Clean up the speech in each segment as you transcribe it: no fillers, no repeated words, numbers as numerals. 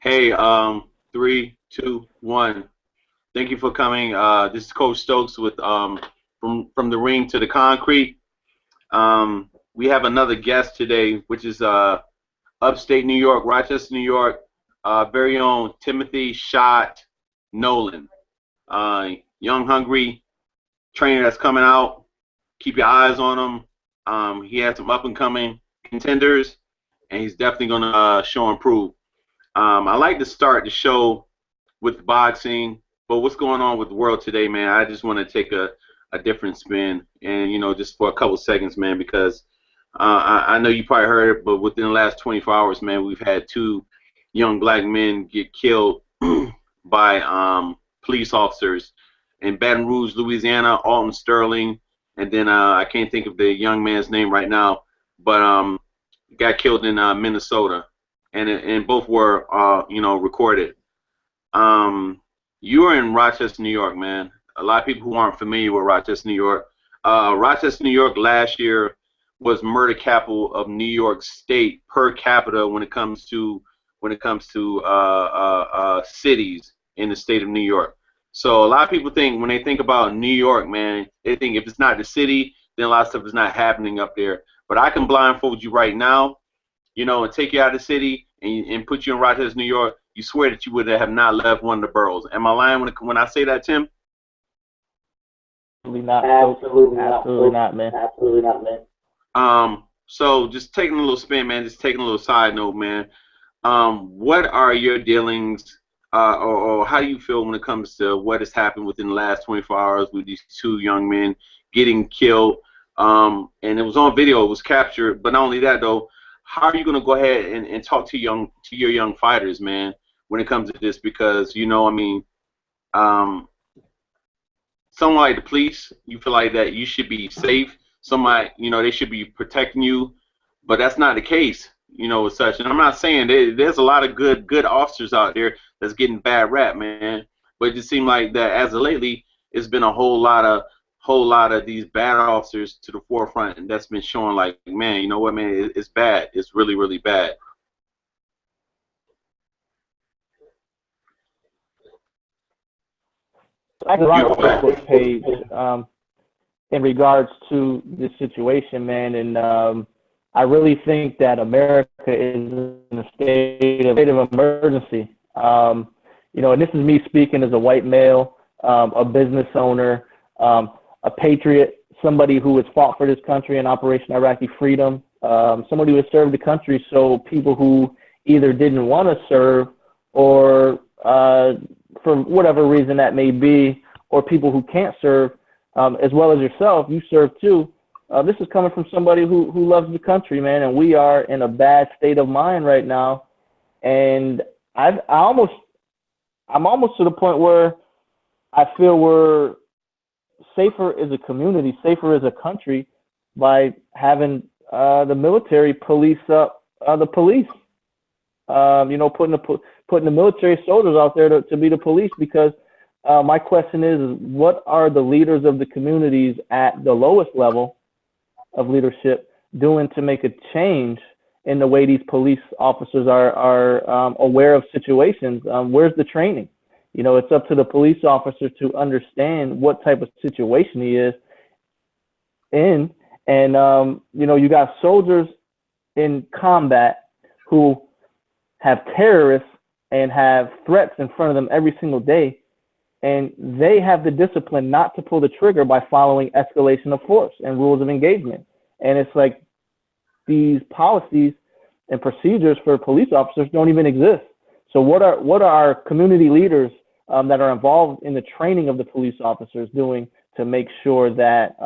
Hey, 3, 2, 1. Thank you for coming. This is Coach Stokes with from the ring to the concrete. We have another guest today, which is upstate New York, Rochester, New York, very own Timothy Shot Nolan. Young, hungry trainer that's coming out. Keep your eyes on him. He has some up and coming contenders, and he's definitely gonna show and prove. I like to start the show with boxing, but what's going on with the world today, man? I just want to take a different spin, and just for a couple seconds, man, because I know you probably heard it, but within the last 24 hours, man, we've had two young black men get killed by police officers in Baton Rouge, Louisiana, Alton Sterling, and then I can't think of the young man's name right now, but got killed in Minnesota, and both were recorded. You are in Rochester, New York, man. A lot of people who aren't familiar with Rochester, New York. Rochester, New York last year was murder capital of New York State per capita when it comes to cities in the state of New York. So a lot of people think when they think about New York, man, they think if it's not the city, then a lot of stuff is not happening up there. But I can blindfold you right now, and take you out of the city and put you in Rochester, New York. You swear that you would have not left one of the boroughs. Am I lying when I say that, Tim? Absolutely not, Coach. Absolutely not, Absolutely Coach. not, man. Absolutely not, man. So just taking a little spin, man. Just taking a little side note, man. What are your dealings, or how do you feel when it comes to what has happened within the last 24 hours with these two young men getting killed? And it was on video, it was captured. But not only that, though, how are you going to go ahead and talk to your young fighters, man, when it comes to this? Because um, someone like the police, you feel like that you should be safe. Somebody, they should be protecting you, but that's not the case, as such. And I'm not saying there's a lot of good officers out there that's getting bad rap, man. But it just seemed like that as of lately, it's been a whole lot of these bad officers to the forefront, and that's been showing like, man, you know what, man, it's bad. It's really, really bad. I can You write a know what? Facebook page in regards to this situation, man, and I really think that America is in a state of emergency. And this is me speaking as a white male, a business owner, a patriot, somebody who has fought for this country in Operation Iraqi Freedom, somebody who has served the country. So people who either didn't want to serve or for whatever reason that may be, or people who can't serve, as well as yourself, you serve too. This is coming from somebody who loves the country, man, and we are in a bad state of mind right now. And I'm almost to the point where I feel we're safer as a community, safer as a country, by having the military police up the police. Putting the military soldiers out there to be the police, because my question is what are the leaders of the communities at the lowest level of leadership doing to make a change in the way these police officers are aware of situations? Where's the training? It's up to the police officer to understand what type of situation he is in. And, you got soldiers in combat who have terrorists and have threats in front of them every single day, and they have the discipline not to pull the trigger by following escalation of force and rules of engagement. And it's like these policies and procedures for police officers don't even exist. So what are our community leaders that are involved in the training of the police officers doing to make sure that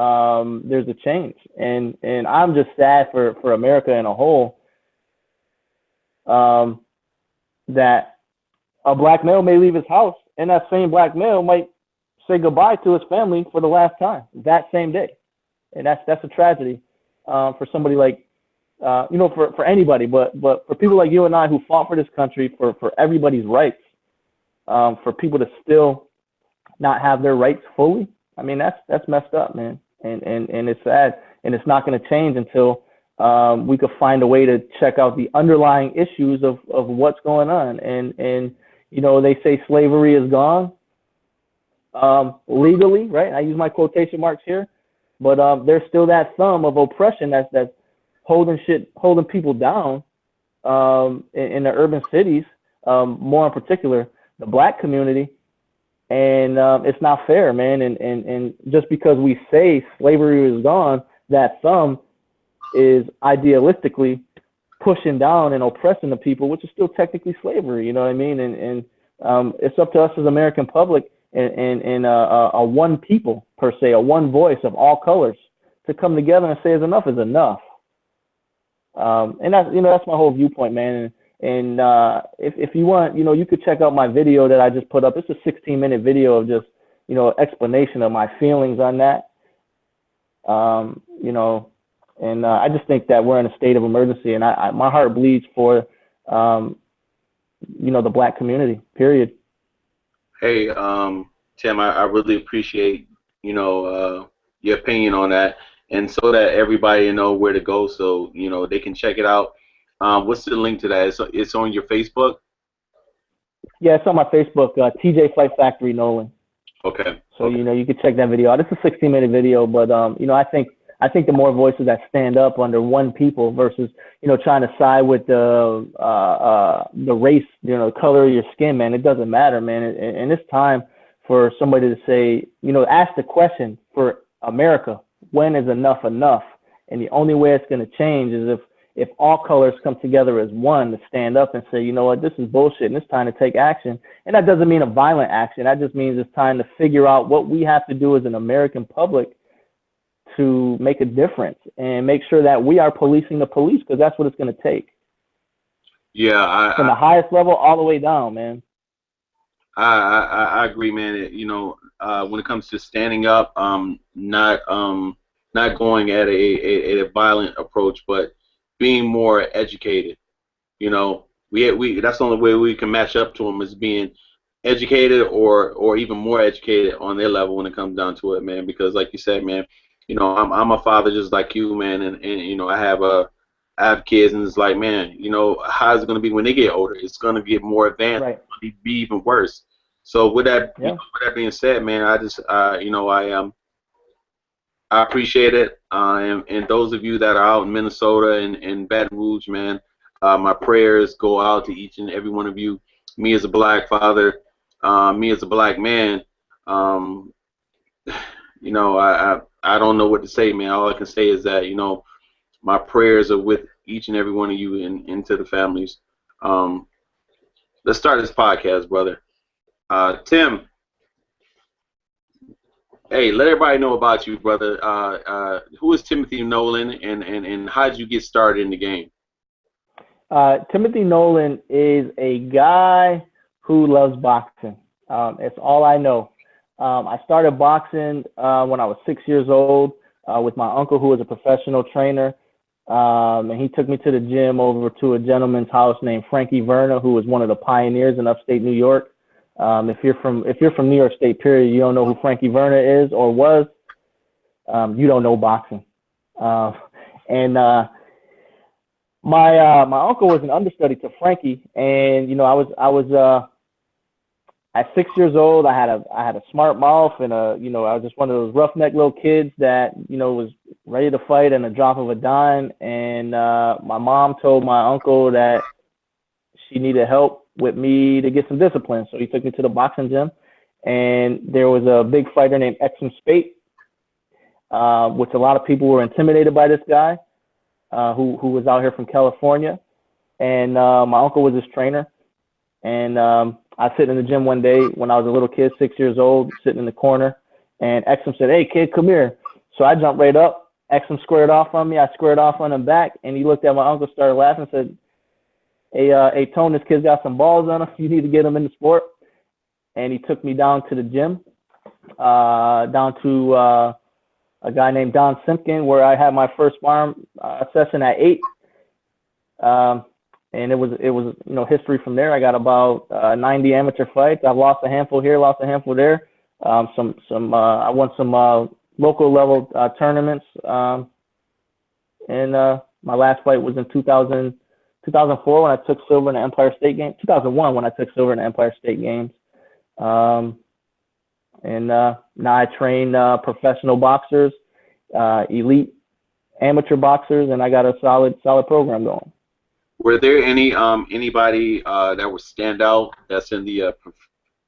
there's a change? And I'm just sad for America in a whole, that a black male may leave his house, and that same black male might say goodbye to his family for the last time that same day. And that's a tragedy for somebody like, for anybody, but for people like you and I who fought for this country, for everybody's rights, for people to still not have their rights fully. I mean, that's messed up, man. And it's sad. And it's not going to change until we could find a way to check out the underlying issues of what's going on. And you know, they say slavery is gone legally, right? I use my quotation marks here, but there's still that thumb of oppression that's holding people down in the urban cities, more in particular the black community. And it's not fair, man. And just because we say slavery is gone, that thumb is idealistically pushing down and oppressing the people, which is still technically slavery. You know what I mean? And it's up to us as American public and a one people per se, a one voice of all colors, to come together and say enough is enough. And that's, you know, that's my whole viewpoint, man. And if you want, you know, you could check out my video that I just put up. It's a 16-minute video of just, you know, explanation of my feelings on that. You know, and I just think that we're in a state of emergency, and my heart bleeds for, you know, the black community, period. Hey, Tim, I really appreciate, you know, your opinion on that, and so that everybody know where to go, so, you know, they can check it out. What's the link to that? It's on your Facebook? Yeah, it's on my Facebook, TJ Fight Factory Nolan. Okay. So, you know, you can check that video out. It's a 16-minute video, but, you know, I think the more voices that stand up under one people versus, you know, trying to side with the race, you know, the color of your skin, man, it doesn't matter, man. And it's time for somebody to say, you know, ask the question for America, when is enough enough? And the only way it's going to change is if all colors come together as one to stand up and say, you know what, this is bullshit and it's time to take action. And that doesn't mean a violent action. That just means it's time to figure out what we have to do as an American public to make a difference and make sure that we are policing the police, because that's what it's going to take. Yeah, from the highest level all the way down, man. I agree, man. You know, when it comes to standing up, not going at a violent approach, but being more educated. You know, we that's the only way we can match up to them, is being educated or even more educated on their level when it comes down to it, man. Because like you said, man, you know, I'm a father just like you, man, and you know, I have kids, and it's like, man, you know, how is it going to be when they get older? It's going to get more advanced. Right. It's going to be even worse. So with that, Yeah. you know, with that being said, man, I just you know, I appreciate it, and those of you that are out in Minnesota and Baton Rouge, man, my prayers go out to each and every one of you. Me as a black father, me as a black man, you know, I don't know what to say, man. All I can say is that, you know, my prayers are with each and every one of you and into the families. Let's start this podcast, brother. Tim, hey, let everybody know about you, brother. Who is Timothy Nolan, and how did you get started in the game? Timothy Nolan is a guy who loves boxing. It's all I know. I started boxing when I was 6 years old with my uncle, who was a professional trainer. And he took me to the gym over to a gentleman's house named Frankie Verna, who was one of the pioneers in upstate New York. If you're from New York State, period, you don't know who Frankie Verna is or was, you don't know boxing. And my uncle was an understudy to Frankie, and you know, I was at 6 years old. I had a smart mouth, and you know, I was just one of those roughneck little kids that, you know, was ready to fight in a drop of a dime. And my mom told my uncle that she needed help with me to get some discipline, so he took me to the boxing gym. And there was a big fighter named Exum Spate, which a lot of people were intimidated by this guy, who was out here from California. And my uncle was his trainer. And I was sitting in the gym one day when I was a little kid, 6 years old, sitting in the corner, and Exum said, "Hey, kid, come here." So I jumped right up. Exum squared off on me. I squared off on him back, and he looked at my uncle, started laughing, and said, hey, Tone, this kid's got some balls on him. You need to get him in the sport. And he took me down to the gym, down to a guy named Don Simpkin, where I had my first sparring session at 8. And it was you know, history from there. I got about 90 amateur fights. I've lost a handful here, lost a handful there. I won some local level tournaments. And My last fight was in 2004 when I took silver in the Empire State Games. 2001 when I took silver in the Empire State Games. And now I train professional boxers, elite amateur boxers, and I got a solid program going. Were there anybody that would stand out that's in the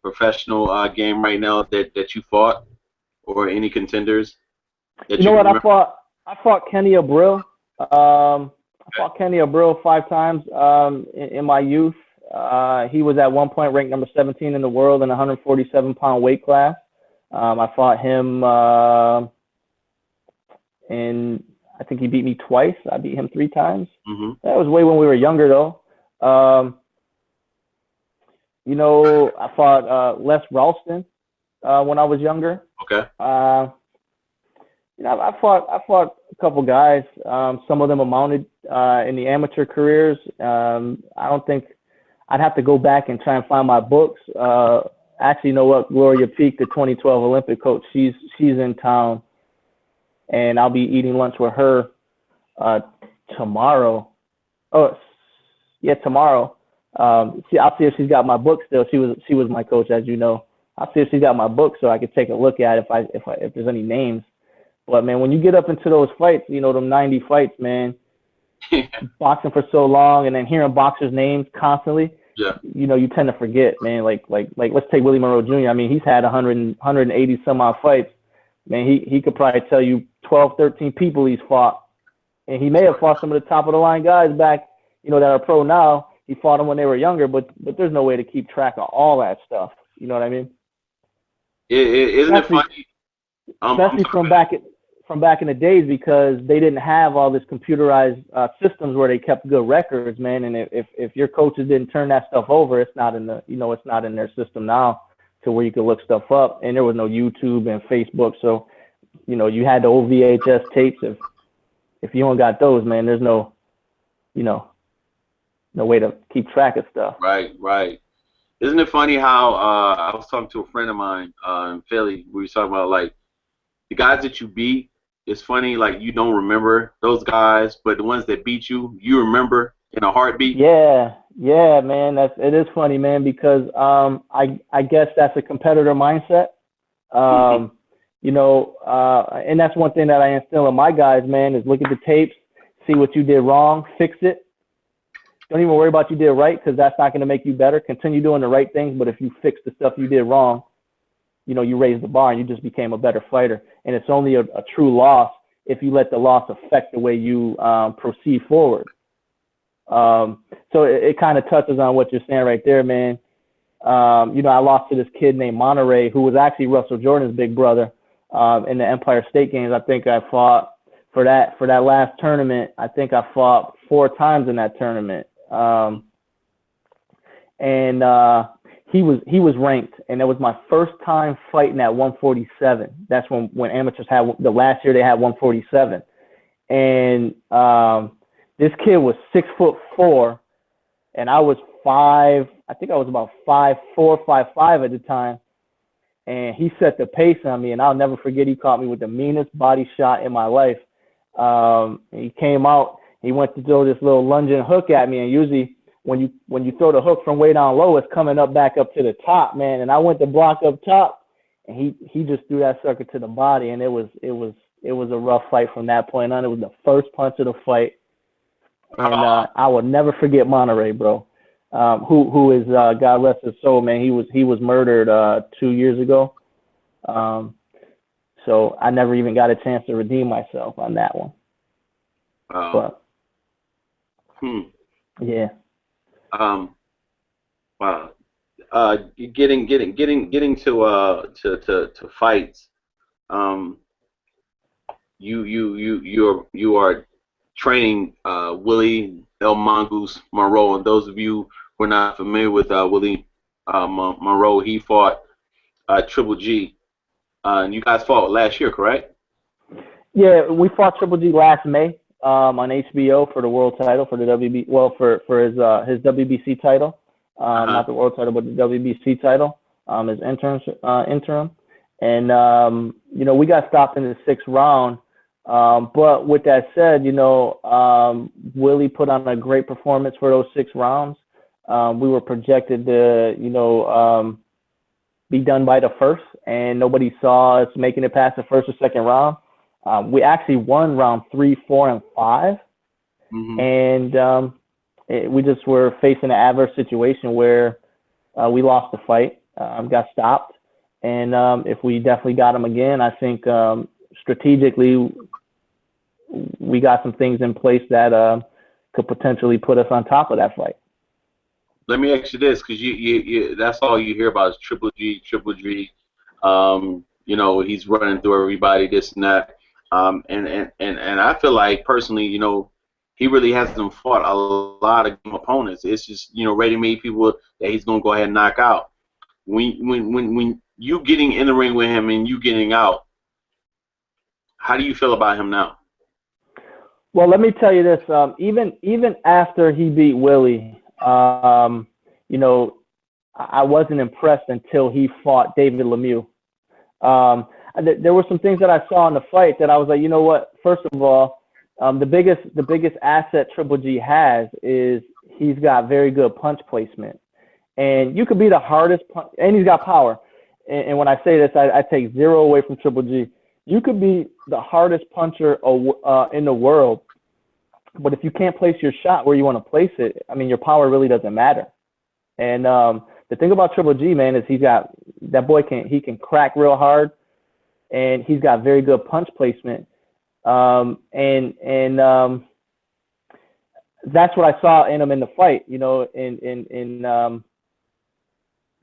professional game right now that you fought, or any contenders that You know you what? remember? I fought Kenny Abril. I fought Kenny Abril 5 times in my youth. He was at one point ranked number 17 in the world in the 147-pound weight class. I fought him, and I think he beat me twice. I beat him 3 times. Mm-hmm. That was way when we were younger, though. You know, I fought Les Ralston when I was younger. Okay. You know, I fought a couple guys. Some of them amounted in the amateur careers. I don't think I'd have to go back and try and find my books. Actually, you know what? Gloria Peak, the 2012 Olympic coach, she's in town, and I'll be eating lunch with her tomorrow. Oh, yeah, tomorrow. I'll see if she's got my book still. She was my coach, as you know. I'll see if she's got my book so I could take a look at it if there's any names. But man, when you get up into those fights, you know, them 90 fights, man, boxing for so long and then hearing boxers' names constantly, Yeah. you know, you tend to forget, man. Like let's take Willie Monroe Jr. I mean, he's had 180 some odd fights. Man, he could probably tell you 12, 13 people he's fought. And he may have fought some of the top of the line guys back, you know, that are pro now. He fought them when they were younger, but there's no way to keep track of all that stuff. You know what I mean? Isn't it funny? Especially from back in the days, because they didn't have all this computerized systems where they kept good records, man. And if your coaches didn't turn that stuff over, it's not in their system now to where you could look stuff up. And there was no YouTube and Facebook, so you know you had the old VHS tapes. If you don't got those, man, there's no way to keep track of stuff. Right. Isn't it funny how I was talking to a friend of mine in Philly. We were talking about like the guys that you beat. It's funny, like you don't remember those guys, but the ones that beat you, you remember in a heartbeat. Yeah, man. It is funny, man, because I guess that's a competitor mindset. You know, and that's one thing that I instill in my guys, man, is look at the tapes, see what you did wrong, fix it. Don't even worry about what you did right, because that's not going to make you better. Continue doing the right things, but if you fix the stuff you did wrong, you know, you raised the bar and you just became a better fighter. And it's only a true loss if you let the loss affect the way you proceed forward. So it kind of touches on what you're saying right there, man. You know, I lost to this kid named Maroni, who was actually Russell Jordan's big brother in the Empire State Games. I think I fought for that last tournament. I think I fought 4 times in that tournament. He was ranked, and that was my first time fighting at 147. That's when amateurs had the last year they had 147, and this kid was 6'4", and I was 5. I think I was about 5'4", 5'5" at the time, and he set the pace on me, and I'll never forget. He caught me with the meanest body shot in my life. He came out. He went to throw this little lunging hook at me, and usually when you throw the hook from way down low, it's coming back up to the top, man. And I went to block up top, and he just threw that sucker to the body, and it was a rough fight from that point on. It was the first punch of the fight, and I will never forget Monterey, bro. Who is God rest his soul, man. He was murdered 2 years ago. So I never even got a chance to redeem myself on that one. But yeah. Wow. Getting to fights. You are training Willie El Mongoose Monroe, and those of you who are not familiar with Willie Monroe, he fought Triple G, and you guys fought last year, correct? Yeah, we fought Triple G last May on HBO for the world title, for the WB, well, for his WBC title, not the world title, but the WBC title, his interim, and you know, we got stopped in the 6th round But with that said, Willie put on a great performance for those 6 rounds. We were projected to, be done by the first, and nobody saw us making it past the first or second round. We actually won round 3, 4, and 5, and we just were facing an adverse situation where we lost the fight, got stopped, and if we definitely got him again, I think strategically we got some things in place that could potentially put us on top of that fight. Let me ask you this, because you that's all you hear about is Triple G, Triple G. He's running through everybody, this and that. And I feel like personally, he really hasn't fought a lot of opponents. It's just, ready-made people that he's gonna go ahead and knock out. When you getting in the ring with him and you getting out, how do you feel about him now? Well, let me tell you this. Even after he beat Willie, I wasn't impressed until he fought David Lemieux. There were some things that I saw in the fight that I was like, you know what? First of all, the biggest asset Triple G has is he's got very good punch placement, and you could be the hardest punch, and he's got power. And when I say this, I take zero away from Triple G. You could be the hardest puncher in the world, but if you can't place your shot where you want to place it, I mean, your power really doesn't matter. And the thing about Triple G, man, is that boy can crack real hard, and he's got very good punch placement. And that's what I saw in him in the fight. In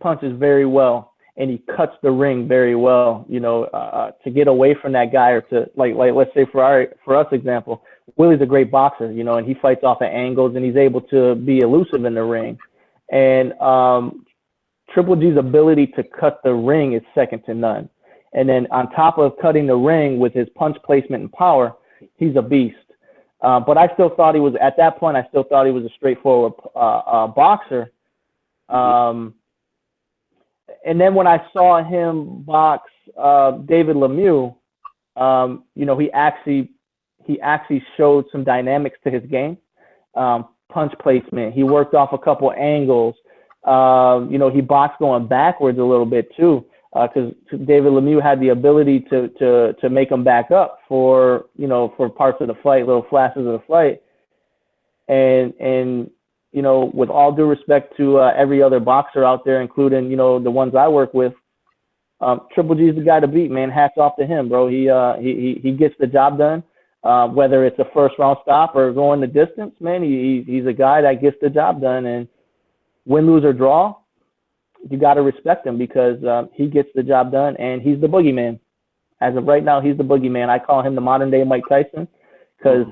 punches very well, and he cuts the ring very well. To get away from that guy, or to like let's say for us example, Willie's a great boxer, and he fights off at angles, and he's able to be elusive in the ring. And Triple G's ability to cut the ring is second to none. And then on top of cutting the ring with his punch placement and power, he's a beast. But I still thought he was, at that point, I still thought he was a straightforward boxer. And then when I saw him box David Lemieux, he actually showed some dynamics to his game. Punch placement. He worked off a couple angles. He boxed going backwards a little bit too, because David Lemieux had the ability to make him back up for parts of the fight, little flashes of the fight. And with all due respect to every other boxer out there, including the ones I work with, Triple G is the guy to beat, man. Hats off to him, bro. He gets the job done. Whether it's a first round stop or going the distance, man, he's a guy that gets the job done. And win, lose, or draw, you got to respect him because he gets the job done, and he's the boogeyman. As of right now, he's the boogeyman. I call him the modern day Mike Tyson because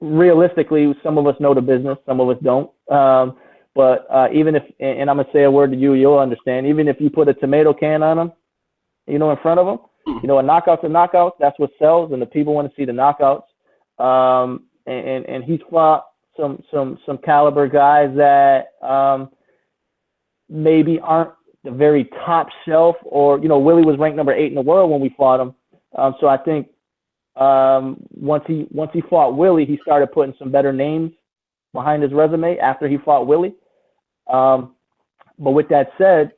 realistically, some of us know the business, some of us don't. But even if, and I'm going to say a word to you, you'll understand, even if you put a tomato can on him, in front of him, a knockout's a knockout. That's what sells, and the people want to see the knockouts. And he's fought some caliber guys that maybe aren't the very top shelf, or Willie was ranked number 8 in the world when we fought him. So I think once he fought Willie, he started putting some better names behind his resume after he fought Willie. But with that said,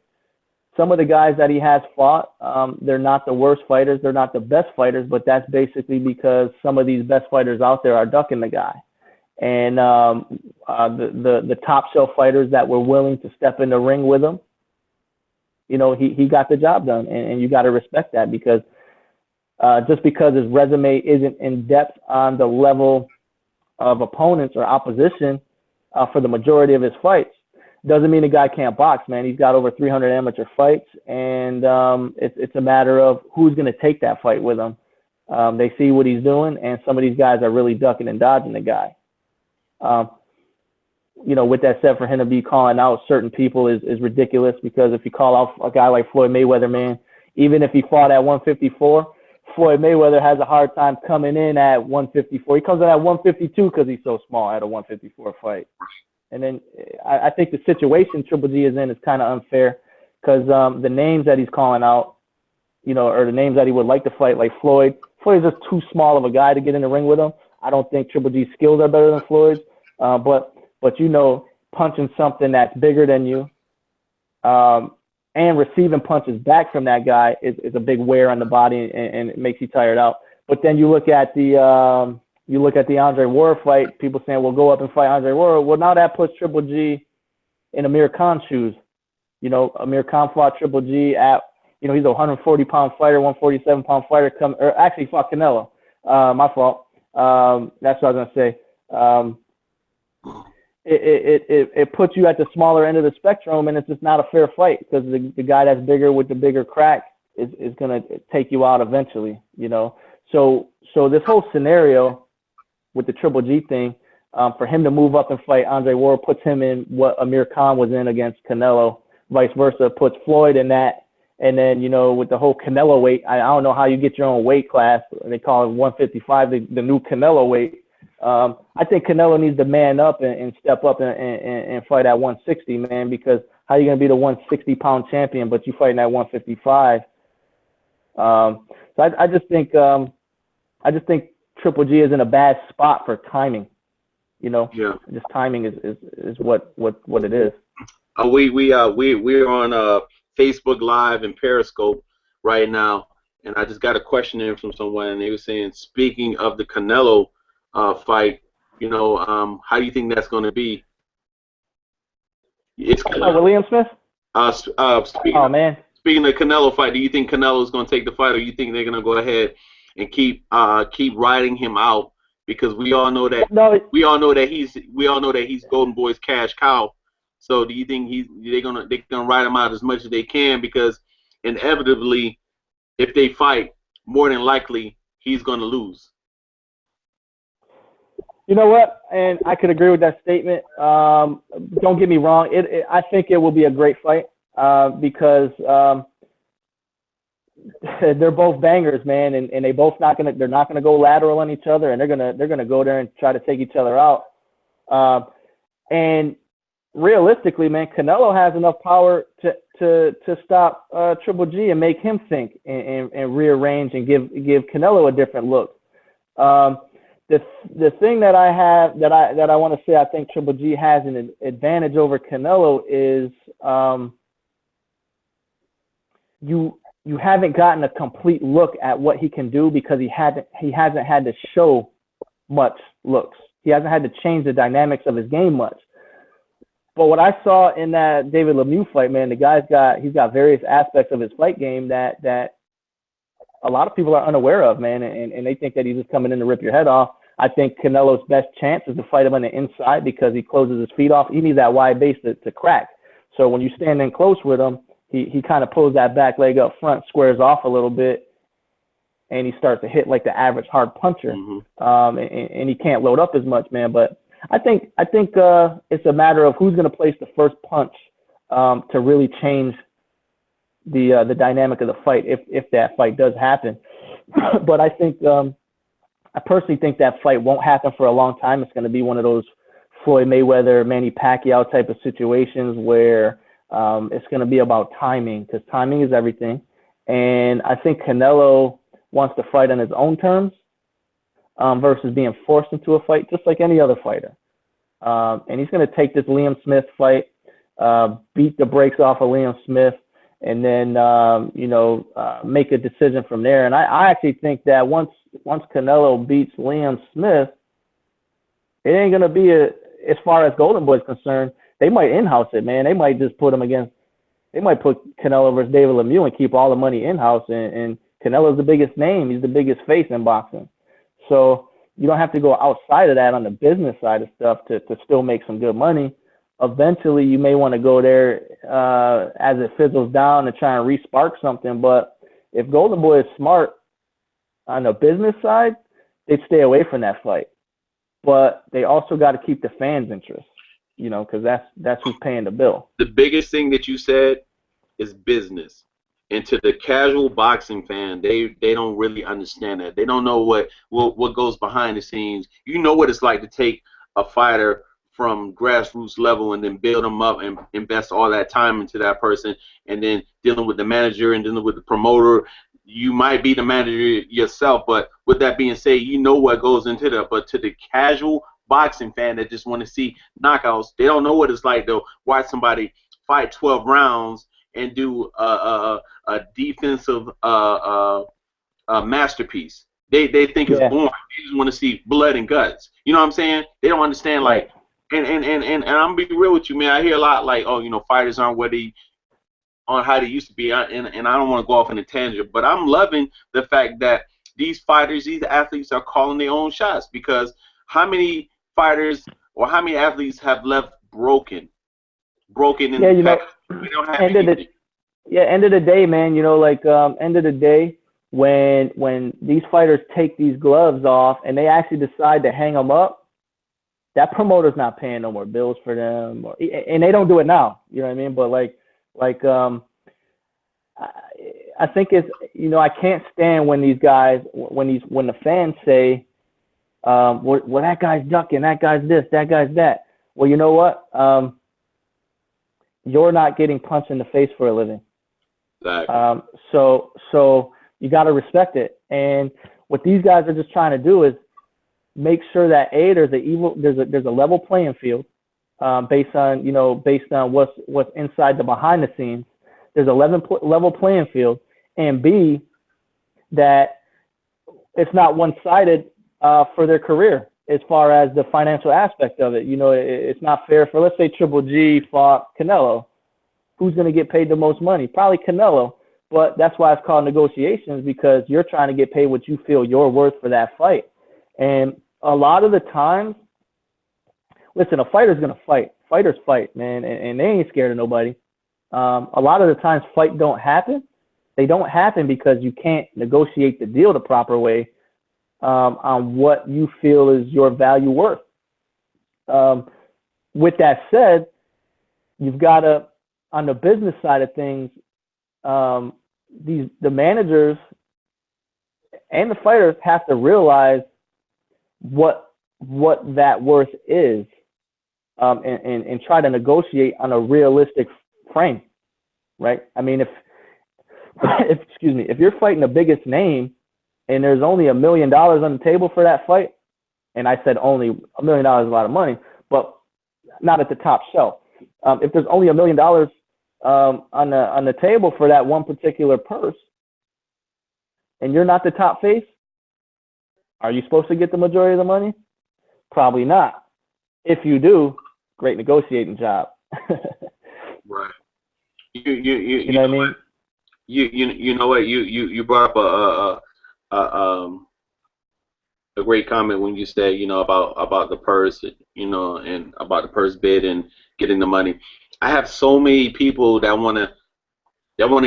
some of the guys that he has fought, they're not the worst fighters. They're not the best fighters, but that's basically because some of these best fighters out there are ducking the guy. And the top shelf fighters that were willing to step in the ring with him, he got the job done. And you got to respect that, because just because his resume isn't in depth on the level of opponents or opposition for the majority of his fights, doesn't mean the guy can't box, man. He's got over 300 amateur fights, and it's a matter of who's going to take that fight with him. They see what he's doing, and some of these guys are really ducking and dodging the guy. With that said, for him to be calling out certain people is ridiculous, because if you call out a guy like Floyd Mayweather, man, even if he fought at 154, Floyd Mayweather has a hard time coming in at 154. He comes in at 152 because he's so small at a 154 fight. And then I think the situation Triple G is in is kind of unfair, because the names that he's calling out, or the names that he would like to fight, like Floyd Floyd's just too small of a guy to get in the ring with him. I don't think Triple G's skills are better than Floyd's, but you know, punching something that's bigger than you, and receiving punches back from that guy is a big wear on the body, and it makes you tired out. But then you look at the Andre Ward fight. People saying, "Well, go up and fight Andre Ward." Well, now that puts Triple G in Amir Khan's shoes. You know, Amir Khan fought Triple G at, you know, he's a 140-pound fighter, 147-pound fighter. Or actually, he fought Canelo. My fault. That's what I was gonna say. It puts you at the smaller end of the spectrum, and it's just not a fair fight because the guy that's bigger with the bigger crack is gonna take you out eventually. You know, so this whole scenario with the Triple G thing, for him to move up and fight Andre Ward puts him in what Amir Khan was in against Canelo. Vice versa, puts Floyd in that. And then, you know, with the whole Canelo weight, I don't know how you get your own weight class. They call it 155, the new Canelo weight. I think Canelo needs to man up and step up and fight at 160, man, because how are you going to be the 160-pound champion, but you fighting at 155? So I just think Triple G is in a bad spot for timing. You know, Yeah. just timing is what it is. We're on Facebook Live and Periscope right now, and I just got a question in from someone, and they were saying, speaking of the Canelo fight, you know, how do you think that's going to be? It's William Smith? Speaking of the Canelo fight, do you think Canelo is going to take the fight, or you think they're going to go ahead and keep riding him out? Because we all know that he's Golden Boy's cash cow. So do you think they're gonna ride him out as much as they can, because inevitably, if they fight, more than likely he's gonna lose. You know what? And I could agree with that statement. Don't get me wrong. I think it will be a great fight because they're both bangers, man, and they're not gonna go lateral on each other, and they're gonna go there and try to take each other out. And realistically, man, Canelo has enough power to stop Triple G and make him think and rearrange and give Canelo a different look. The thing that I want to say I think Triple G has an advantage over Canelo is you haven't gotten a complete look at what he can do because he hasn't had to show much looks. He hasn't had to change the dynamics of his game much. But what I saw in that David Lemieux fight, man, he's got various aspects of his fight game that a lot of people are unaware of, man, and they think that he's just coming in to rip your head off. I think Canelo's best chance is to fight him on the inside because he closes his feet off. He needs that wide base to crack. So when you stand in close with him, he kind of pulls that back leg up front, squares off a little bit, and he starts to hit like the average hard puncher. Mm-hmm. And he can't load up as much, man, but I think it's a matter of who's going to place the first punch to really change the dynamic of the fight if that fight does happen. But I think I personally think that fight won't happen for a long time. It's going to be one of those Floyd Mayweather, Manny Pacquiao type of situations where it's going to be about timing, because timing is everything. And I think Canelo wants to fight on his own terms. Versus being forced into a fight, just like any other fighter. And he's going to take this Liam Smith fight, beat the brakes off of Liam Smith, and then, make a decision from there. And I actually think that once Canelo beats Liam Smith, it ain't going to be as far as Golden Boy's concerned, they might in-house it, man. They might just put Canelo versus David Lemieux and keep all the money in-house. And Canelo's the biggest name. He's the biggest face in boxing. So you don't have to go outside of that on the business side of stuff to still make some good money. Eventually, you may want to go there as it fizzles down and try and re-spark something. But if Golden Boy is smart on the business side, they'd stay away from that fight. But they also got to keep the fans' interest, because that's who's paying the bill. The biggest thing that you said is business. And to the casual boxing fan, they don't really understand that. They don't know what goes behind the scenes. You know what it's like to take a fighter from grassroots level and then build them up and invest all that time into that person, and then dealing with the manager and dealing with the promoter. you might be the manager yourself, but with that being said, you know what goes into that. But to the casual boxing fan that just want to see knockouts, they don't know what it's like to watch somebody fight 12 rounds and do a defensive masterpiece. They think it's Yeah. boring. They just want to see blood and guts. You know what I'm saying? They don't understand Right. like. And I'm gonna be real with you, man. I hear a lot like, oh, fighters aren't what they on how they used to be, and I don't want to go off on a tangent, but I'm loving the fact that these fighters, these athletes are calling their own shots, because how many fighters or how many athletes have left broken in Yeah, the past? We don't have end of any. end of the day, man, end of the day, when these fighters take these gloves off and they actually decide to hang them up, that promoter's not paying no more bills for them, and they don't do it now. You know what I mean? But I think it's, I can't stand when these guys, when the fans say, well, that guy's ducking, that guy's this, that guy's that. Well, you know what? You're not getting punched in the face for a living. Exactly. So you got to respect it. And what these guys are just trying to do is make sure that there's a level playing field, based on what's inside the behind the scenes. There's a level playing field, and B, that it's not one-sided for their career as far as the financial aspect of it. It's not fair for, let's say, Triple G fought Canelo. Who's going to get paid the most money? Probably Canelo, but that's why it's called negotiations, because you're trying to get paid what you feel you're worth for that fight. And a lot of the times, listen, a fighter's going to fight. Fighters fight, man, and they ain't scared of nobody. A lot of the times fights don't happen. They don't happen because you can't negotiate the deal the proper way, on what you feel is your value worth. With that said, you've got to, on the business side of things, the managers and the fighters have to realize what that worth is, and try to negotiate on a realistic frame, right? I mean, if you're fighting the biggest name and there's only $1 million on the table for that fight, and I said only $1 million is a lot of money, but not at the top shelf. If there's only $1 million on the table for that one particular purse, and you're not the top face, are you supposed to get the majority of the money? Probably not. If you do, great negotiating job. Right. You know what I mean? You know what, you brought up a great comment when you said, about the purse, and about the purse bid and getting the money. I have so many people that want to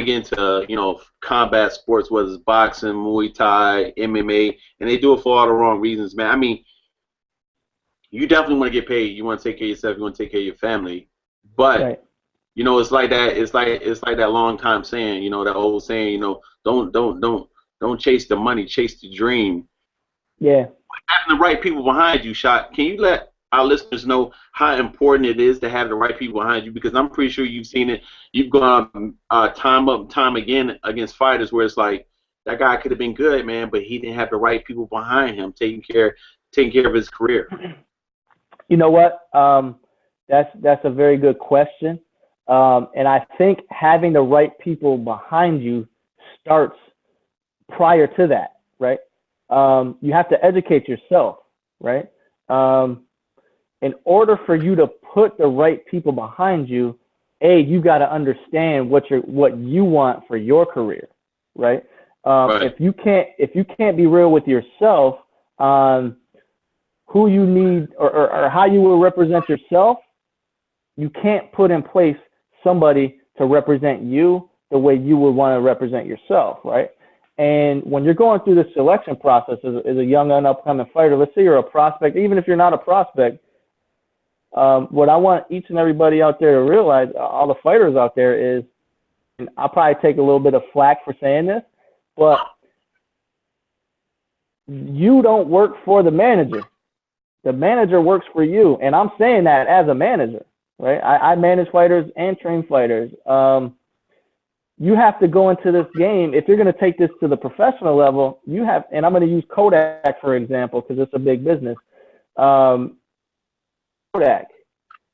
get into, combat sports, whether it's boxing, Muay Thai, MMA, and they do it for all the wrong reasons, man. I mean, you definitely want to get paid. You want to take care of yourself. You want to take care of your family. But Right. it's like that. It's like that long time saying. That old saying. Don't chase the money. Chase the dream. Yeah. Having the right people behind you, Shot. Can you let our listeners know how important it is to have the right people behind you? Because I'm pretty sure you've seen it. You've gone time up, time again against fighters where it's like that guy could have been good, man, but he didn't have the right people behind him taking care of his career. You know what? That's a very good question. And I think having the right people behind you starts prior to that, right? You have to educate yourself, right? In order for you to put the right people behind you, you got to understand what you want for your career, right? Right. If you can't be real with yourself on who you need or how you will represent yourself, you can't put in place somebody to represent you the way you would want to represent yourself, right? And when you're going through the selection process as a young and upcoming fighter, let's say you're a prospect, even if you're not a prospect, what I want each and everybody out there to realize, all the fighters out there, is, and I'll probably take a little bit of flack for saying this, but you don't work for the manager. The manager works for you, and I'm saying that as a manager, right? I manage fighters and train fighters. you have to go into this game. If you're going to take this to the professional level, you have, and I'm going to use Kodak for example because it's a big business. Kodak,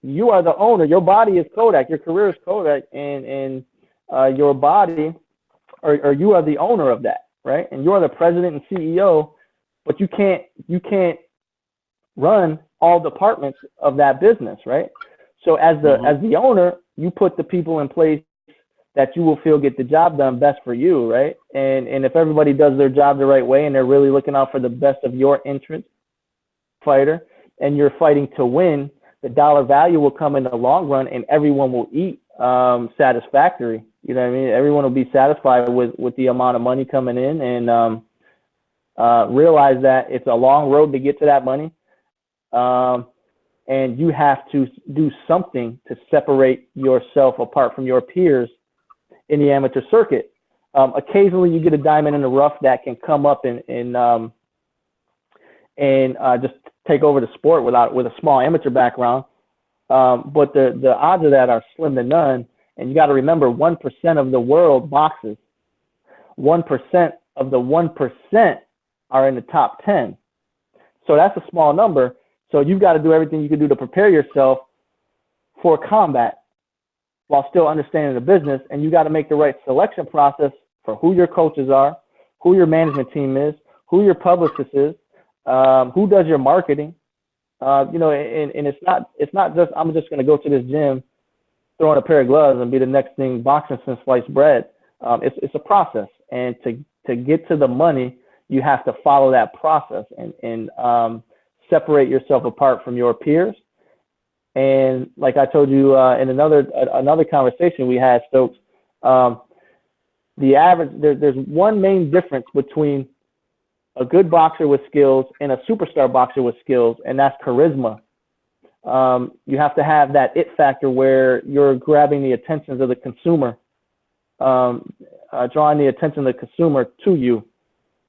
you are the owner. Your body is Kodak. Your career is Kodak, and your body, or you are the owner of that, right? And you are the president and CEO, but you can't run all departments of that business, right? So as the owner, you put the people in place that you will feel get the job done best for you, right? And if everybody does their job the right way and they're really looking out for the best of your interest, fighter, and you're fighting to win, the dollar value will come in the long run, and everyone will eat satisfactory. You know what I mean? Everyone will be satisfied with the amount of money coming in, and realize that it's a long road to get to that money. And you have to do something to separate yourself apart from your peers in the amateur circuit. Occasionally you get a diamond in the rough that can come up and just take over the sport with a small amateur background. But the odds of that are slim to none. And you got to remember, 1% of the world boxes. 1% of the 1% are in the top 10. So that's a small number. So you've got to do everything you can do to prepare yourself for combat while still understanding the business. And you got to make the right selection process for who your coaches are, who your management team is, who your publicist is, who does your marketing. You know, and it's not just I'm just going to go to this gym, throw on a pair of gloves, and be the next thing boxing since sliced bread. It's a process, and to get to the money, you have to follow that process and separate yourself apart from your peers. And like I told you in another conversation we had, Stokes, the average there's one main difference between a good boxer with skills and a superstar boxer with skills, and that's charisma. You have to have that it factor where you're grabbing the attentions of the consumer, drawing the attention of the consumer to you.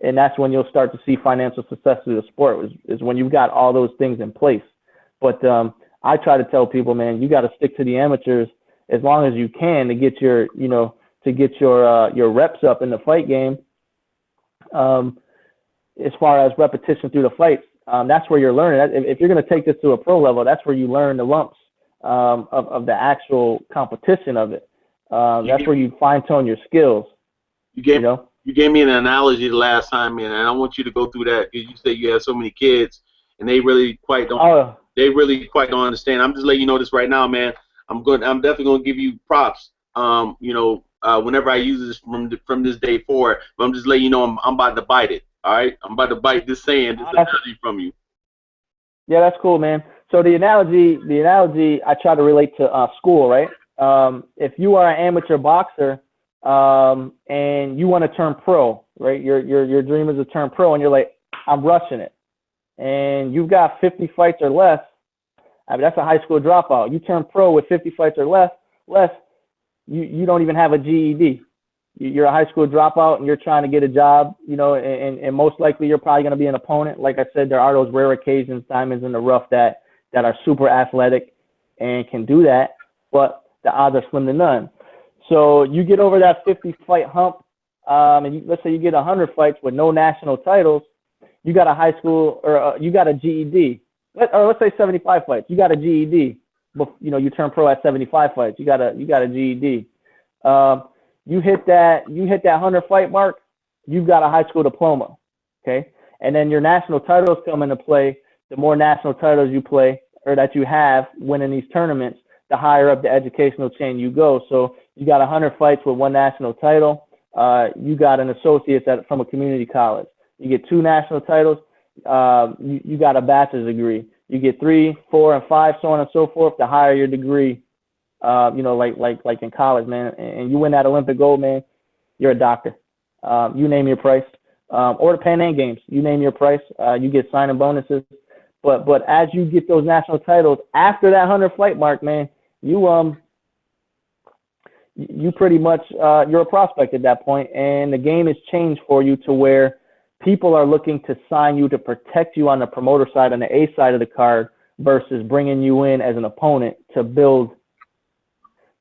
And that's when you'll start to see financial success through the sport, is when you've got all those things in place. But I try to tell people, man, you got to stick to the amateurs as long as you can to get your, your reps up in the fight game. As far as repetition through the fights, that's where you're learning. If you're going to take this to a pro level, that's where you learn the lumps of the actual competition of it. That's where you fine tune your skills. You gave me an analogy the last time, man, and I want you to go through that because you said you have so many kids, and they really quite don't. They really quite don't understand. I'm just letting you know this right now, man. I'm definitely gonna give you props. Whenever I use this from this day forward, but I'm just letting you know I'm about to bite it. All right, I'm about to bite this analogy from you. Yeah, that's cool, man. So the analogy I try to relate to school, right? If you are an amateur boxer, and you want to turn pro, right? Your dream is to turn pro, and you're like, I'm rushing it. And you've got 50 fights or less. I mean, that's a high school dropout. You turn pro with 50 fights or less, you don't even have a GED. You're a high school dropout, and you're trying to get a job, and most likely you're probably going to be an opponent. Like I said, there are those rare occasions, diamonds in the rough that are super athletic and can do that, but the odds are slim to none. So you get over that 50 fight hump, and let's say you get 100 fights with no national titles. You got a high school, or you got a GED. Let's say 75 fights. You got a GED. But you turn pro at 75 fights. You got a GED. You hit that 100 fight mark. You've got a high school diploma. Okay, and then your national titles come into play. The more national titles you play or that you have winning these tournaments, the higher up the educational chain you go. So you got 100 fights with one national title. You got an associate's from a community college. You get 2 national titles. You got a bachelor's degree. You get 3, 4, and 5, so on and so forth. The higher your degree, like in college, man. And you win that Olympic gold, man, you're a doctor. You name your price. Or the Pan Am Games, you name your price. You get signing bonuses. But as you get those national titles after that 100 fight mark, man, you pretty much you're a prospect at that point, and the game has changed for you to where people are looking to sign you to protect you on the promoter side, on the A side of the card, versus bringing you in as an opponent to build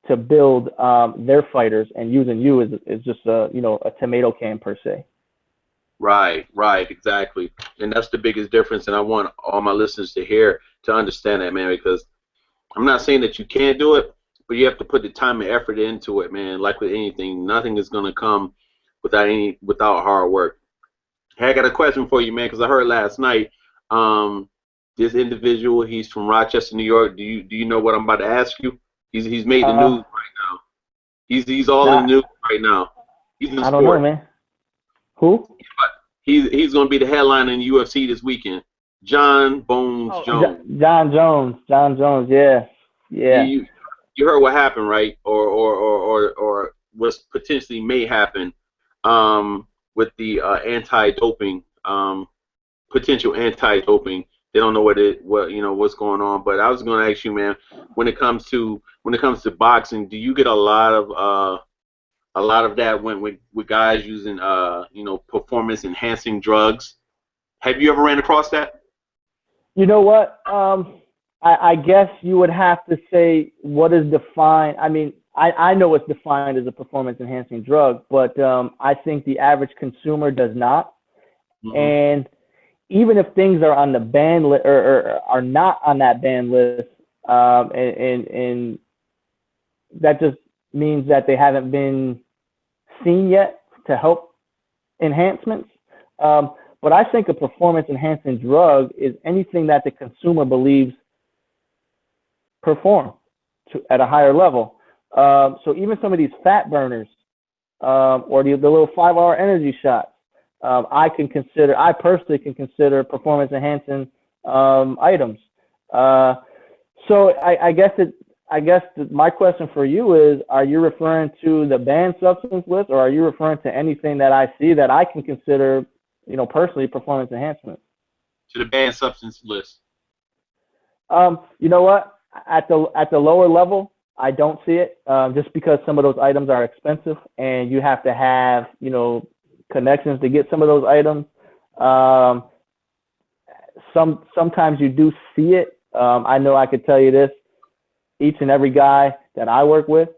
to build their fighters, and using you is just a a tomato can per se. Right, right, exactly. And that's the biggest difference. And I want all my listeners to understand that, man, because I'm not saying that you can't do it, but you have to put the time and effort into it, man. Like with anything, nothing is gonna come without hard work. Hey, I got a question for you, man, because I heard last night, um, this individual, he's from Rochester, New York. Do you know what I'm about to ask you? He's made the Uh, news right now. He's all in the not, news right now. He's in the I don't know, sport. man. Who? He's going to be the headline in UFC this weekend. John Bones Oh, Jones. John Jones. John Jones. Yeah, You, yeah. you you heard what happened, right? Or what potentially may happen with the anti-doping potential anti-doping. They don't know what's going on. But I was going to ask you, man, when it comes to boxing, do you get a lot of that when with guys using performance enhancing drugs? Have you ever ran across that? You know what? I guess you would have to say what is defined. I mean, I know what's defined as a performance enhancing drug, but I think the average consumer does not. Hmm. And even if things are on the ban list or are not on that ban list, and that just means that they haven't been seen yet to help enhancements. But I think a performance enhancing drug is anything that the consumer believes perform at a higher level. So even some of these fat burners or the little 5-hour energy shots, I personally can consider performance enhancing items. So I guess my question for you is, are you referring to the banned substance list, or are you referring to anything that I see that I can consider, personally performance enhancement? To the banned substance list. You know what? At the lower level, I don't see it, just because some of those items are expensive, and you have to have, connections to get some of those items. Sometimes you do see it. I know I could tell you this: each and every guy that I work with,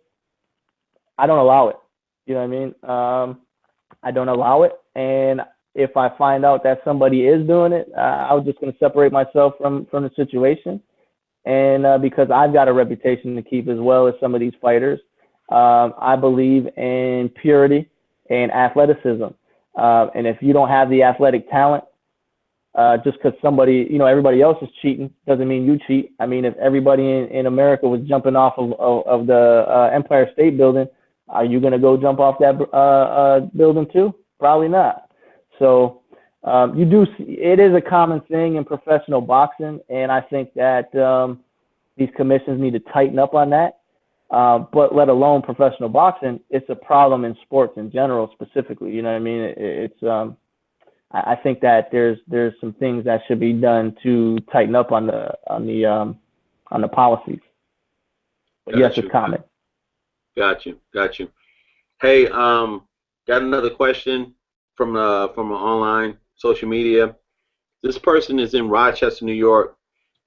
I don't allow it. You know what I mean? I don't allow it, and if I find out that somebody is doing it, I'm just going to separate myself from the situation. And because I've got a reputation to keep as well as some of these fighters, I believe in purity and athleticism. And if you don't have the athletic talent, just because everybody else is cheating doesn't mean you cheat. I mean, if everybody in America was jumping off of the Empire State Building, are you going to go jump off that building too? Probably not. So you do see, it is a common thing in professional boxing, and I think that these commissions need to tighten up on that. But let alone professional boxing, it's a problem in sports in general, specifically. You know what I mean? I think that there's some things that should be done to tighten up on the policies. But yes, it's common. Got you. Hey, got another question from an online social media. This person is in Rochester, New York,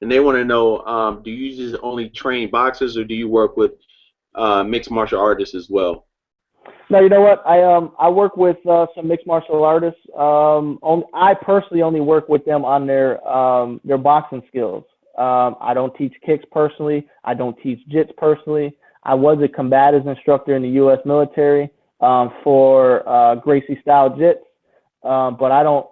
and they want to know: do you just only train boxers, or do you work with mixed martial artists as well? No, you know what? I work with some mixed martial artists. I personally only work with them on their boxing skills. I don't teach kicks personally. I don't teach jits personally. I was a combatives instructor in the U.S. military for Gracie style jits, but I don't.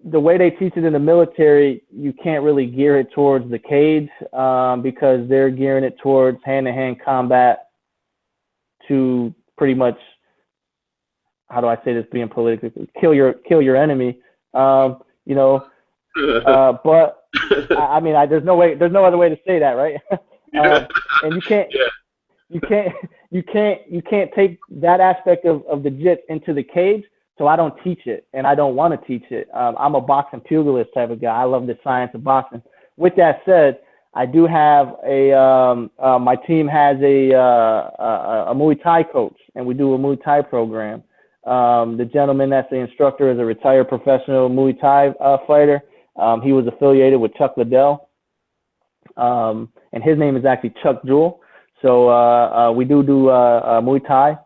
The way they teach it in the military, you can't really gear it towards the cage because they're gearing it towards hand-to-hand combat to pretty much, how do I say this being politically, kill your enemy. But I mean, there's no other way to say that, right? And you can't take that aspect of the jits into the cage. So I don't teach it, and I don't want to teach it. I'm a boxing pugilist type of guy. I love the science of boxing. With that said, I do have my team has a Muay Thai coach, and we do a Muay Thai program. The gentleman that's the instructor is a retired professional Muay Thai fighter. He was affiliated with Chuck Liddell, and his name is actually Chuck Jewell. So we do Muay Thai.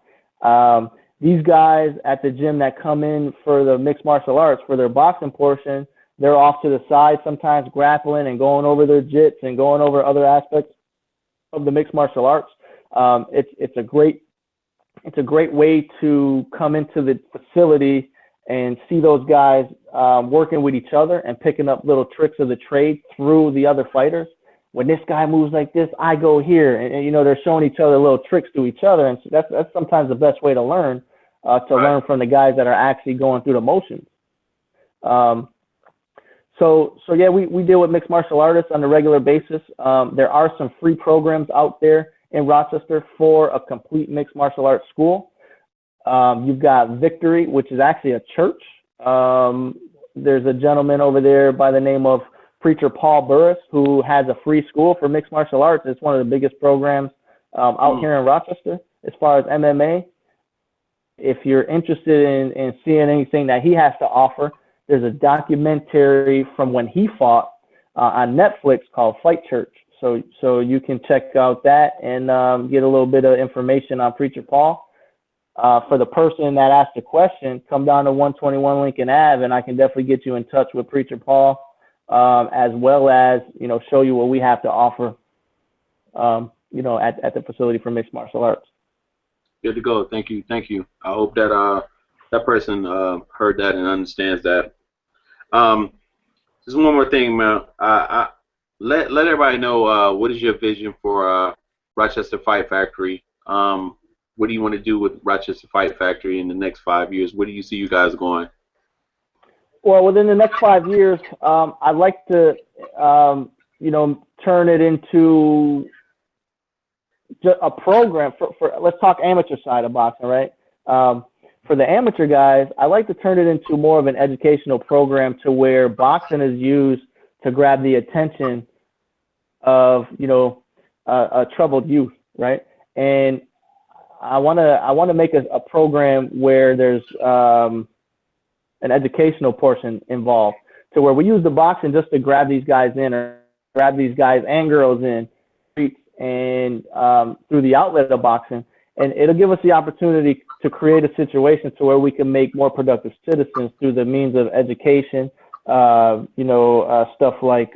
These guys at the gym that come in for the mixed martial arts, for their boxing portion, they're off to the side sometimes grappling and going over their jits and going over other aspects of the mixed martial arts. It's a great way to come into the facility and see those guys working with each other and picking up little tricks of the trade through the other fighters. When this guy moves like this, I go here, and you know, they're showing each other little tricks to each other, and so that's sometimes the best way to learn learn from the guys that are actually going through the motions. So yeah, we deal with mixed martial artists on a regular basis. There are some free programs out there in Rochester for a complete mixed martial arts school. You've got Victory, which is actually a church. There's a gentleman over there by the name of Preacher Paul Burris, who has a free school for mixed martial arts. It's one of the biggest programs out here in Rochester as far as MMA. If you're interested in seeing anything that he has to offer, there's a documentary from when he fought on Netflix called Fight Church. So you can check out that and get a little bit of information on Preacher Paul. For the person that asked the question, come down to 121 Lincoln Ave, and I can definitely get you in touch with Preacher Paul. As well as, you know, show you what we have to offer, you know, at the facility for mixed martial arts. Good to go. Thank you. I hope that that person heard that and understands that. Just one more thing, man. Let everybody know what is your vision for Rochester Fight Factory. What do you want to do with Rochester Fight Factory in the next 5 years? Where do you see you guys going? Well, within the next 5 years, I'd like to, you know, turn it into a program for let's talk amateur side of boxing, right? For the amateur guys, I'd like to turn it into more of an educational program to where boxing is used to grab the attention of, you know, a troubled youth, right? And I want to make a program where there's an educational portion involved, to where we use the boxing just to grab these guys in, or grab these guys and girls in, and through the outlet of boxing, and it'll give us the opportunity to create a situation to where we can make more productive citizens through the means of education, you know, stuff like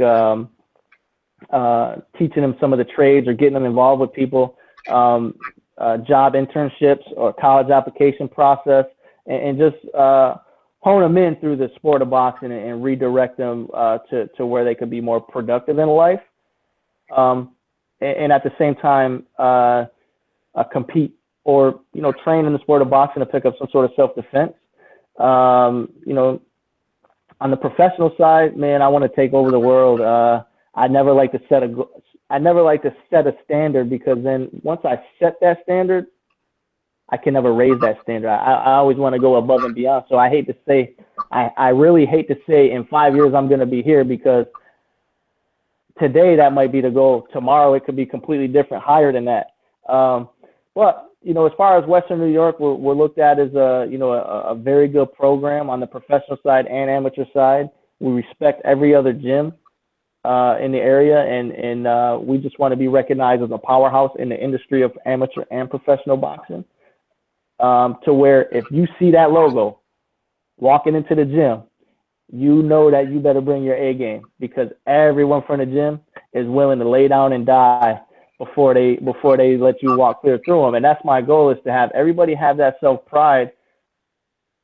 teaching them some of the trades or getting them involved with people, job internships or college application process, and just hone them in through the sport of boxing and redirect them to where they could be more productive in life, and at the same time compete or, you know, train in the sport of boxing to pick up some sort of self-defense. You know, on the professional side, man, I want to take over the world. I never like to set a standard, because then once I set that standard, I can never raise that standard. I always want to go above and beyond. So I hate to say, I really hate to say in 5 years I'm going to be here, because today that might be the goal. Tomorrow it could be completely different, higher than that. But, you know, as far as Western New York, we're looked at as a very good program on the professional side and amateur side. We respect every other gym in the area, and we just want to be recognized as a powerhouse in the industry of amateur and professional boxing. To where if you see that logo walking into the gym, you know that you better bring your A game, because everyone from the gym is willing to lay down and die before they let you walk clear through them. And that's my goal, is to have everybody have that self-pride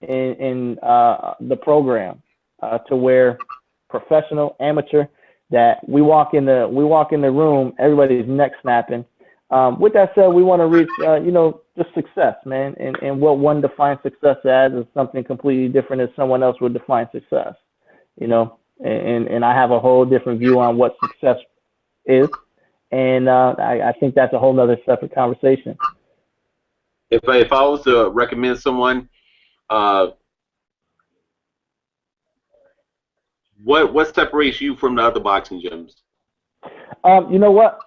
in the program, to where professional, amateur, that we walk in the room, everybody's neck snapping. With that said, we want to reach, you know, just success, man. And what one defines success as is something completely different as someone else would define success, you know. And I have a whole different view on what success is. And I think that's a whole nother separate conversation. If I was to recommend someone, what separates you from the other boxing gyms? You know what?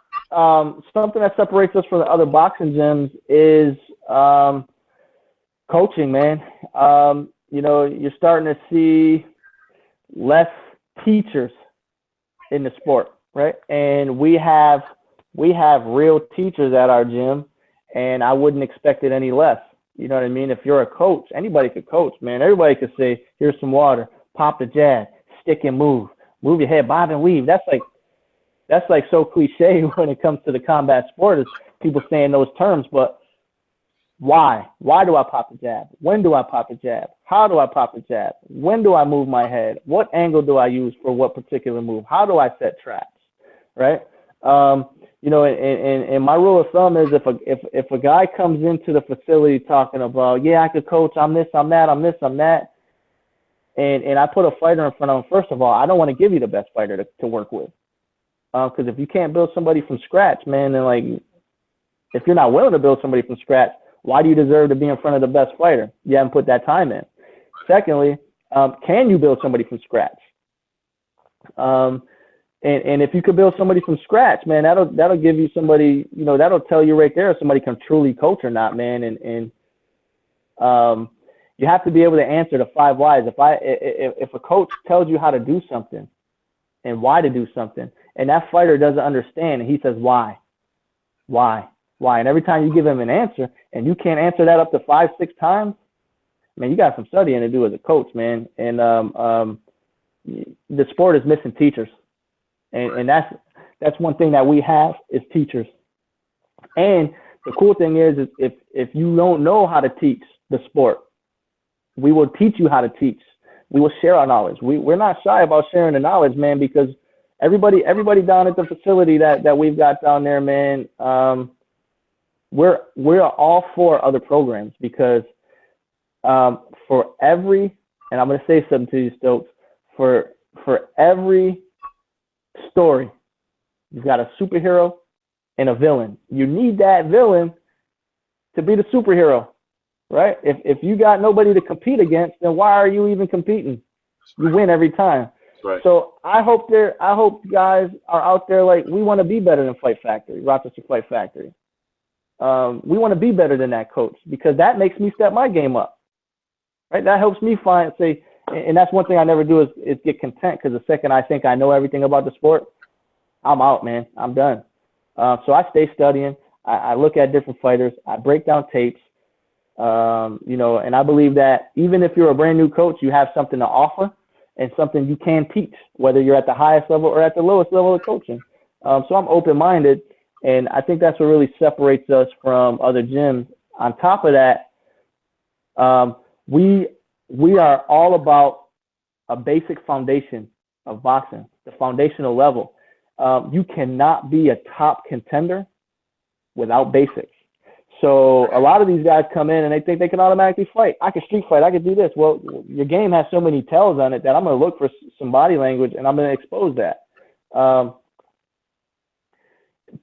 Something that separates us from the other boxing gyms is coaching, man. You know, you're starting to see less teachers in the sport, right? And we have we have real teachers at our gym, and I wouldn't expect it any less. You know what I mean? If you're a coach, anybody could coach, man. Everybody could say, here's some water, pop the jab, stick and move your head, bob and weave. That's like so cliche when it comes to the combat sport, is people saying those terms. But why? Why do I pop the jab? When do I pop the jab? How do I pop the jab? When do I move my head? What angle do I use for what particular move? How do I set traps? Right? You know, and my rule of thumb is if a guy comes into the facility talking about, yeah, I could coach, I'm this, I'm that, I'm this, I'm that, and I put a fighter in front of him, first of all, I don't want to give you the best fighter to work with. Because if you can't build somebody from scratch, man, then like, if you're not willing to build somebody from scratch, why do you deserve to be in front of the best fighter? You haven't put that time in. Secondly, can you build somebody from scratch? And if you could build somebody from scratch, man, that'll give you somebody, you know, that'll tell you right there if somebody can truly coach or not, man. And you have to be able to answer the 5 whys. If a coach tells you how to do something and why to do something, and that fighter doesn't understand, and he says why, and every time you give him an answer and you can't answer that up to 5, 6 times, man, you got some studying to do as a coach, man. And the sport is missing teachers. And that's one thing that we have is teachers. And the cool thing is if you don't know how to teach the sport, we will teach you how to teach. We will share our knowledge. We're not shy about sharing the knowledge, man, because everybody down at the facility that we've got down there, man, we're all for other programs, because for every, and I'm going to say something to you, Stokes, for every story, you've got a superhero and a villain. You need that villain to be the superhero, right? If you got nobody to compete against, then why are you even competing? You win every time. Right. So I hope guys are out there like, we want to be better than Fight Factory, Rochester Fight Factory. We want to be better than that coach, because that makes me step my game up, right? That helps me and that's one thing I never do is get content, because the second I think I know everything about the sport, I'm out, man. I'm done. So I stay studying. I look at different fighters. I break down tapes. You know, and I believe that even if you're a brand new coach, you have something to offer and something you can teach, whether you're at the highest level or at the lowest level of coaching. So I'm open-minded, and I think that's what really separates us from other gyms. On top of that, we are all about a basic foundation of boxing, the foundational level. You cannot be a top contender without basics. So a lot of these guys come in and they think they can automatically fight. I can street fight. I can do this. Well, your game has so many tells on it that I'm going to look for some body language and I'm going to expose that.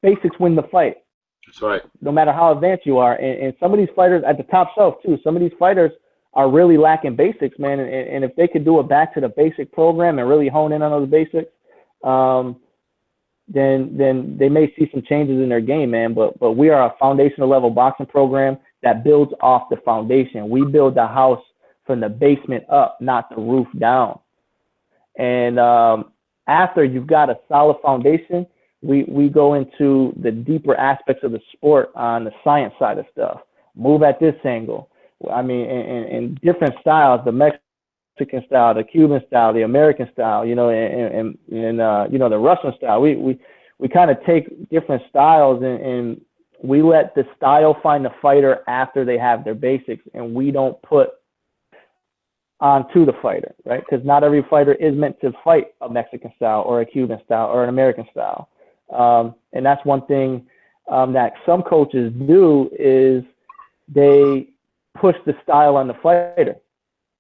Basics win the fight. That's right. No matter how advanced you are. And some of these fighters at the top shelf too, some of these fighters are really lacking basics, man. And if they could do it back to the basic program and really hone in on those basics, then they may see some changes in their game, man. But we are a foundational level boxing program that builds off the foundation. We build the house from the basement up, not the roof down. And after you've got a solid foundation, we go into the deeper aspects of the sport on the science side of stuff. Move at this angle. I mean, in different styles, the Mexican style, the Cuban style, the American style, you know, and you know, the Russian style. We kind of take different styles and we let the style find the fighter after they have their basics, and we don't put onto the fighter, right? Because not every fighter is meant to fight a Mexican style or a Cuban style or an American style. And that's one thing that some coaches do is they push the style on the fighter.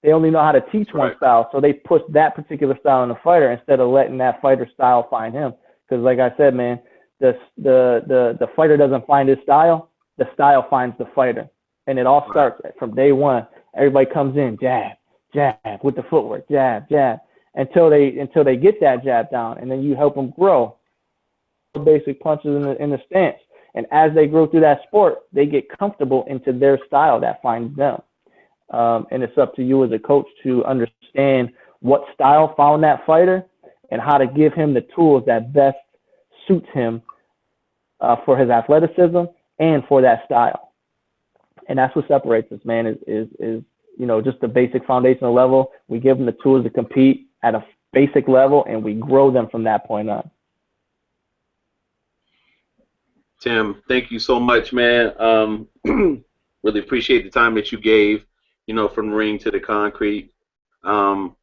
They only know how to teach one style, so they push that particular style on the fighter instead of letting that fighter style find him. Because like I said, man, the fighter doesn't find his style, the style finds the fighter. And it all starts from day one. Everybody comes in, jab, jab, with the footwork, jab, jab, until they get that jab down, and then you help them grow. Basic punches in the stance. And as they grow through that sport, they get comfortable into their style that finds them. And it's up to you as a coach to understand what style found that fighter and how to give him the tools that best suits him for his athleticism and for that style. And that's what separates us, man, is you know, just the basic foundational level. We give them the tools to compete at a basic level, and we grow them from that point on. Tim, thank you so much, man. Really appreciate the time that you gave, you know, from the ring to the concrete. Um,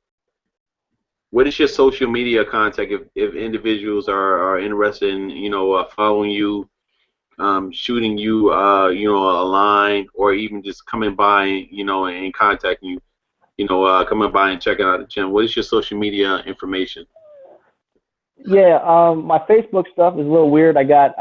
what is your social media contact if individuals are interested in, you know, following you, shooting you, you know, a line, or even just coming by, you know, and contacting you, you know, coming by and checking out the gym? What is your social media information? Yeah, my Facebook stuff is a little weird. I got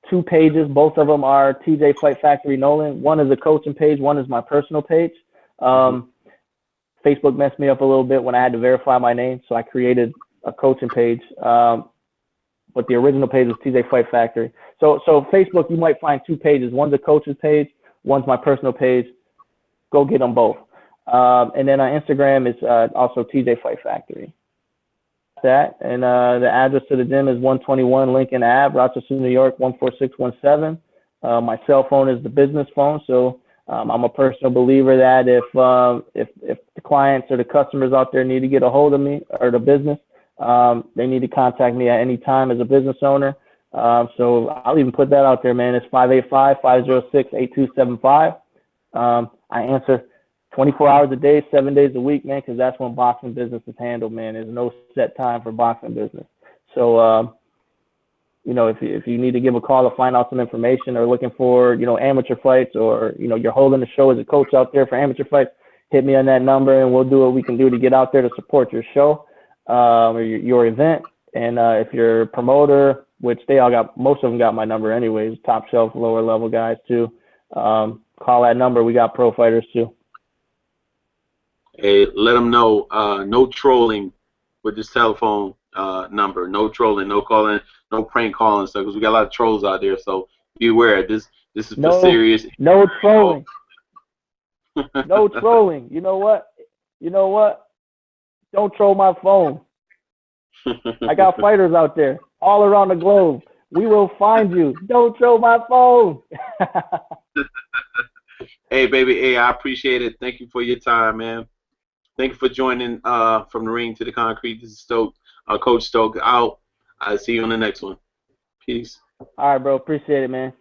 two pages. Both of them are TJ Fight Factory Nolan. One is a coaching page. One is my personal page. Facebook messed me up a little bit when I had to verify my name, so I created a coaching page. But the original page was TJ Fight Factory. So Facebook, you might find two pages. One's a coach's page. One's my personal page. Go get them both. And then on Instagram is also TJ Fight Factory. That and the address to the gym is 121 Lincoln Ave, Rochester, New York 14617. My cell phone is the business phone, so I'm a personal believer that if the clients or the customers out there need to get a hold of me or the business, they need to contact me at any time as a business owner. So I'll even put that out there, man. It's 585-506-8275. I answer 24 hours a day, 7 days a week, man, because that's when boxing business is handled, man. There's no set time for boxing business. So, you know, if you need to give a call to find out some information or looking for, you know, amateur fights, or, you know, you're holding the show as a coach out there for amateur fights, hit me on that number and we'll do what we can do to get out there to support your show or your event. And if you're a promoter, which they all got, most of them got my number anyways, top shelf, lower level guys too. Call that number. We got pro fighters too. Hey, let them know no trolling with this telephone number. No trolling, no calling, no prank calling stuff, because we got a lot of trolls out there. So be aware. This is for serious. No trolling. No trolling. You know what? Don't troll my phone. I got fighters out there all around the globe. We will find you. Don't troll my phone. Hey, baby. Hey, I appreciate it. Thank you for your time, man. Thank you for joining From the Ring to the Concrete. This is Stokes, Coach Stokes out. I'll see you on the next one. Peace. All right, bro. Appreciate it, man.